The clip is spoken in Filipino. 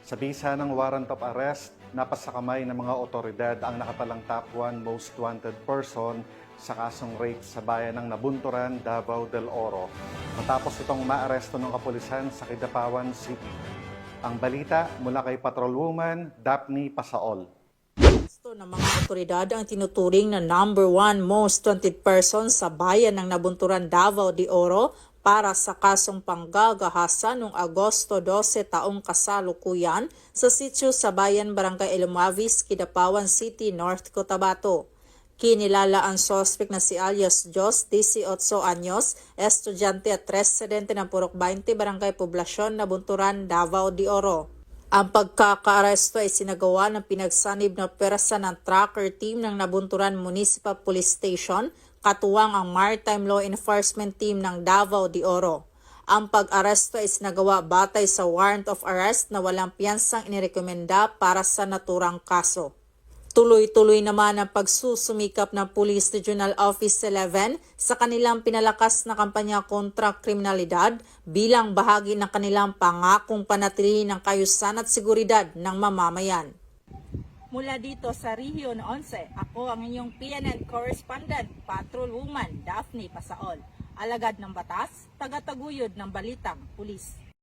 Sa bisa ng warrant of arrest, napasakamay ng mga otoridad ang nakatalang top 1 most wanted person sa kasong rape sa bayan ng Nabunturan, Davao del Oro, matapos itong maaresto ng kapulisan sa Kidapawan City. Ang balita mula kay Patrolwoman Daphne Pasaol. Gusto ng mga otoridad ang tinuturing na number 1 most wanted person sa bayan ng Nabunturan, Davao del Oro para sa kasong panggagahasan noong Agosto 12 taong kasalukuyan sa sitio sa bayan Barangay Elumavis, Kidapawan City, North Cotabato. Kinilala ang suspect na si alias Jos, 18 anyos, estudyante at residente ng Purok 20, Barangay Poblasyon, Nabunturan, Davao del Oro. Ang pagkakaaresto ay sinagawa ng pinagsanib na pwersa ng tracker team ng Nabunturan Municipal Police Station, katuwang ang Maritime Law Enforcement Team ng Davao del Oro. Ang pag-aresto ay sinagawa batay sa warrant of arrest na walang piyansang inirekomenda para sa naturang kaso. Tuloy-tuloy naman ang pagsusumikap ng Police Regional Office 11 sa kanilang pinalakas na kampanya kontra kriminalidad bilang bahagi ng kanilang pangakong panatilihin ng kaayusan at seguridad ng mamamayan. Mula dito sa Region 11, ako ang inyong PNN correspondent, Patrolwoman Daphne Pasaol, alagad ng batas, tagataguyod ng balitang pulis.